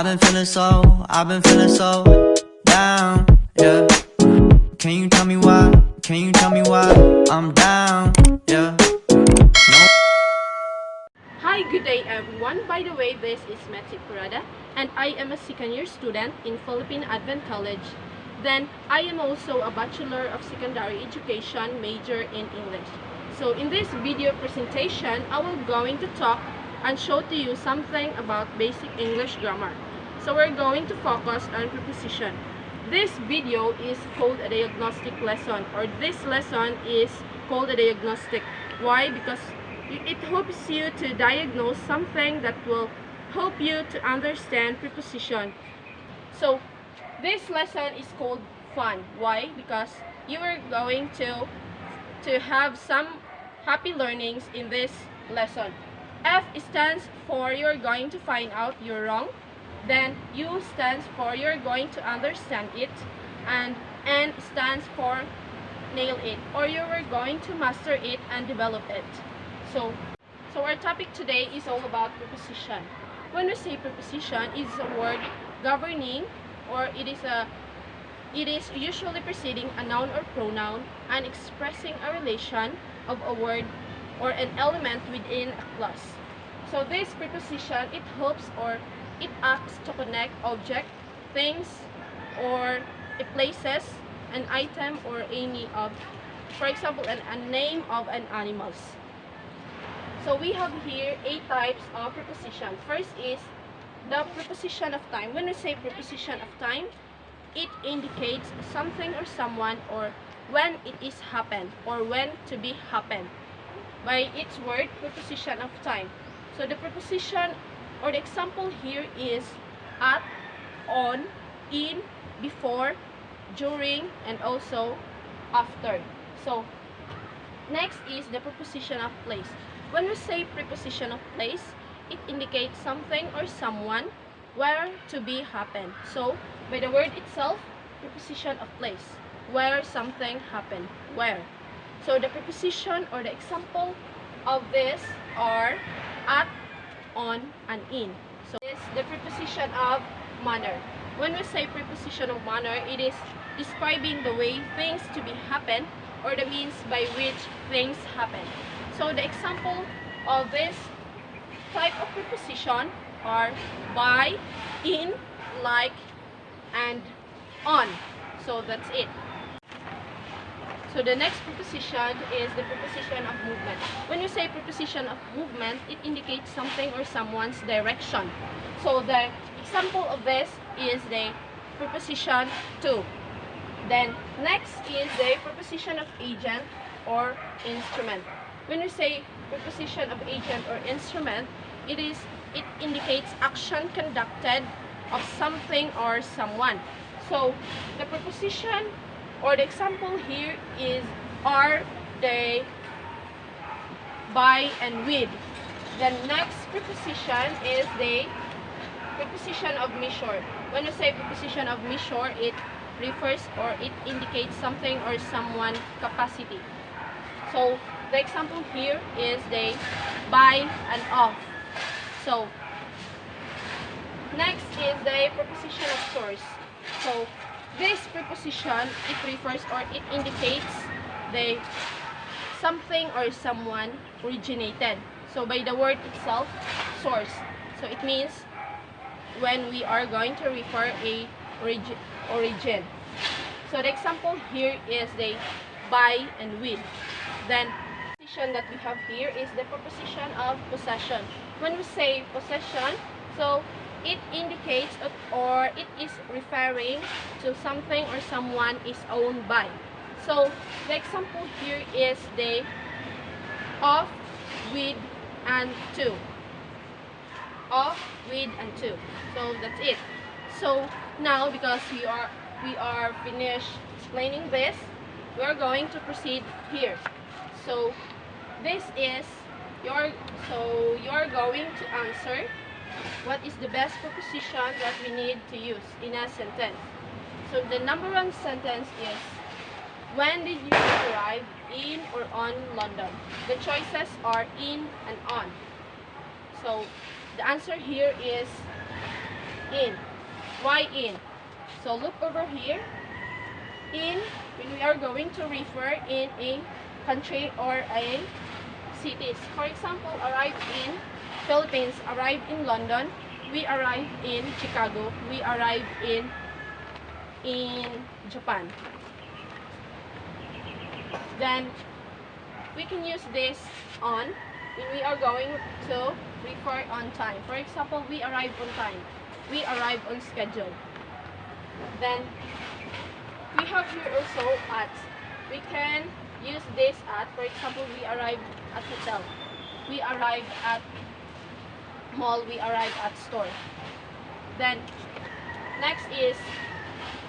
I've been feeling so down, yeah. Can you tell me why? Can you tell me why I'm down, yeah? No. Hi, good day everyone. By the way, this is Metsi Purada and I am a second-year student in Philippine Advent College. Then, I am also a Bachelor of Secondary Education major in English. So, in this video presentation, I will going to talk and show to you something about basic English grammar. So, we're going to focus on preposition. This video is called a diagnostic lesson, or this lesson is called a diagnostic. Why? Because it helps you to diagnose something that will help you to understand preposition. So, this lesson is called fun. Why? Because you are going to have some happy learnings in this lesson. F stands for you're going to find out you're wrong. Then U stands for you're going to understand it. And N stands for nail it, or you are going to master it and develop it. So our topic today is all about preposition. When we say preposition, it's a word governing, or it is usually preceding a noun or pronoun and expressing a relation of a word or an element within a clause. So this preposition, it helps or it acts to connect object, things, or places, an item, or any of, for example, a name of an animals. So we have here 8 types of preposition. First is the preposition of time. When we say preposition of time, it indicates something or someone, or when it is happened, or when to be happened, by its word preposition of time. So the preposition or the example here is at, on, in, before, during, and also after. So next is the preposition of place. When we say preposition of place, it indicates something or someone where to be happen. So by the word itself, preposition of place, where something happened, where. So the preposition or the example of this are at, on, and in. So this is the preposition of manner. When we say preposition of manner, it is describing the way things to be happen, or the means by which things happen. So the example of this type of preposition are by, in, like, and on. So that's it. So the next preposition is the preposition of movement. When you say preposition of movement, it indicates something or someone's direction. So the example of this is the preposition to. Then next is the preposition of agent or instrument. When we say preposition of agent or instrument, it indicates action conducted of something or someone. So the preposition or the example here is are, they, by, and with. The next preposition is the preposition of measure. When we say preposition of measure, it refers or it indicates something or someone capacity. So the example here is the by and of. So next is the preposition of source. So this preposition, it refers or it indicates the something or someone originated. So by the word itself, source. So it means when we are going to refer a origin. So the example here is the by and with. Then the preposition that we have here is the preposition of possession. When we say possession, so it indicates or it is referring to something or someone is owned by. So the example here is the of, with, and to. Of, with, and to. So that's it. So now, because we are finished explaining this, we are going to proceed here. So this is you are going to answer what is the best preposition that we need to use in a sentence. So the number 1 sentence is, when did you arrive in or on London? The choices are in and on. So the answer here is In. Why in? So look over here. In, when we are going to refer in a country or a cities. For example, arrive in Philippines, arrive in London, we arrive in Chicago, we arrive in Japan. Then we can use this on when we are going to refer on time. For example, we arrive on time, we arrive on schedule. Then we have here also at. We can use this at. For example, we arrive at hotel, we arrive at mall, we arrive at store. Then next is,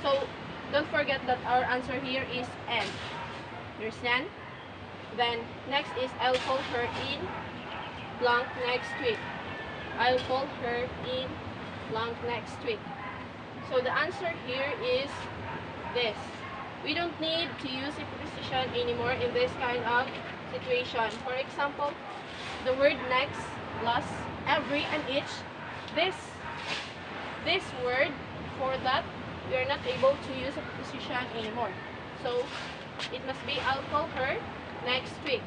so don't forget that our answer here is and. Understand? Then next is, I'll call her in blank next week. I'll call her in blank next week. So the answer here is this. We don't need to use a preposition anymore in this kind of situation. For example, the word next plus every and each, this word, for that we are not able to use a preposition anymore. So it must be, I'll call her next week.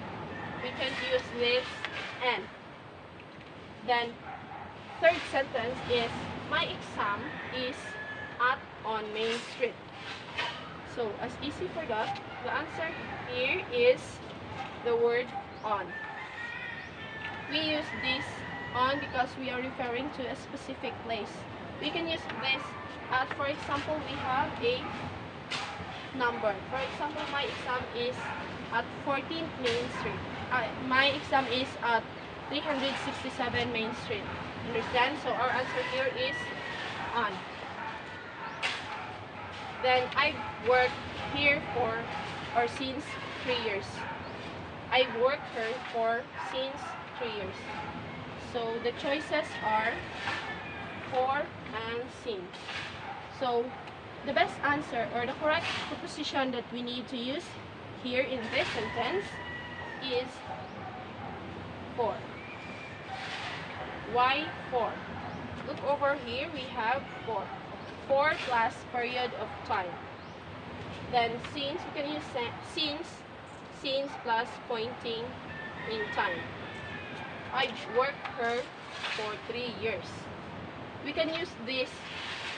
We can use this and. Then third sentence is, my exam is at on Main Street. So as easy for that, the answer here is the word on. We use this on because we are referring to a specific place. We can use this at, for example, we have a number. For example, my exam is at 14th Main Street. My exam is at 367 Main Street. Understand? So our answer here is on. Then I've worked here for or since 3 years. I've worked here for since 3 years. So the choices are for and since. So the best answer or the correct preposition that we need to use here in this sentence is for. Why for? Look over here, we have for. For plus period of time. Then since, we can use since plus pointing in time. I've worked here for 3 years. We can use this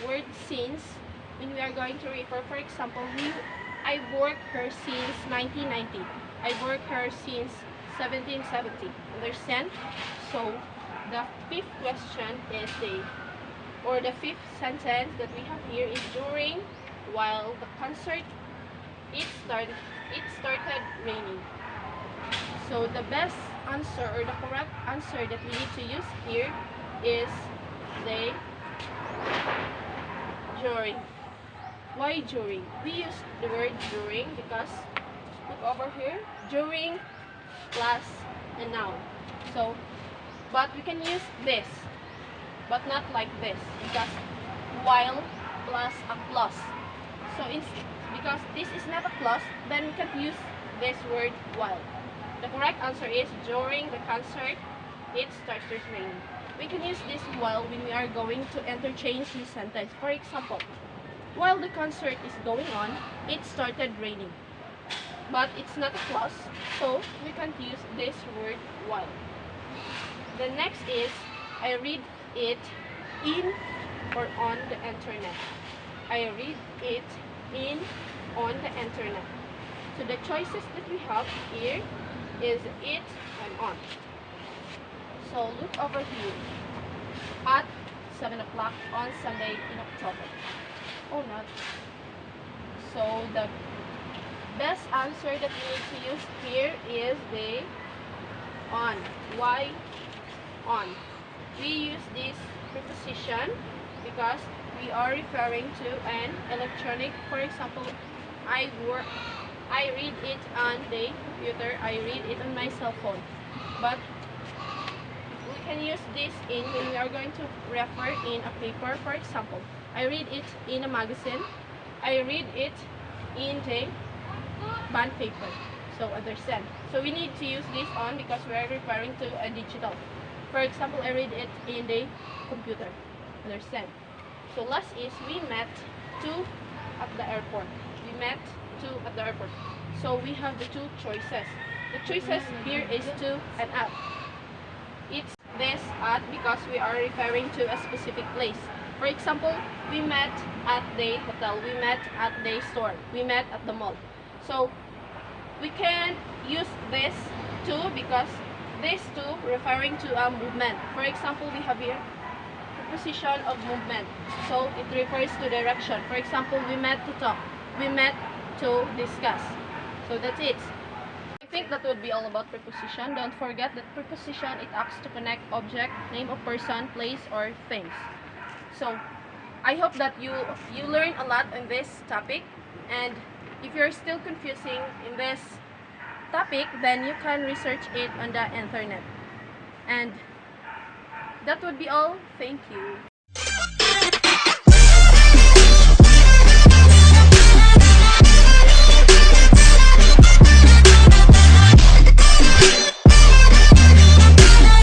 word since when we are going to refer. For example, I've worked here since 1990. I've worked here since 1770. Understand? So the fifth question is the fifth sentence that we have here is, during while the concert it started raining. So the best answer or the correct answer that we need to use here is the during. Why during? We use the word during because look over here, during plus a noun. So but we can use this, but not like this, because while plus a clause. So because this is not a clause, then we can use this word while. The correct answer is, during the concert it started raining. We can use this while when we are going to interchange this sentence. For example, while the concert is going on, it started raining. But it's not a clause, so we can't use this word while. The next is, I read it in or on the internet. I read it in on the internet. So the choices that we have here is it and on. So look over here. At 7 o'clock on Sunday in October. Oh, not. So the best answer that we need to use here is the on. Why on? We use this preposition because we are referring to an electronic. For example, I read it on the computer, I read it on my cell phone. But we can use this in when we are going to refer in a paper. For example, I read it in a magazine, I read it in the bond paper. So understand. So we need to use this on because we are referring to a digital. For example, I read it in the computer. Understand? So last is we met to at the airport. We met to at the airport. So we have the two choices. The choices here is to and at. It's this at because we are referring to a specific place. For example, we met at the hotel, we met at the store, we met at the mall. So we can use this to because this to referring to a movement. For example, we have here preposition of movement. So it refers to direction. For example, we met to talk, we met to discuss. So that's it. I think that would be all about preposition. Don't forget that preposition, it acts to connect object, name of person, place, or things. So I hope that you learn a lot on this topic, and if you're still confusing in this topic, then you can research it on the internet. And that would be all. Thank you.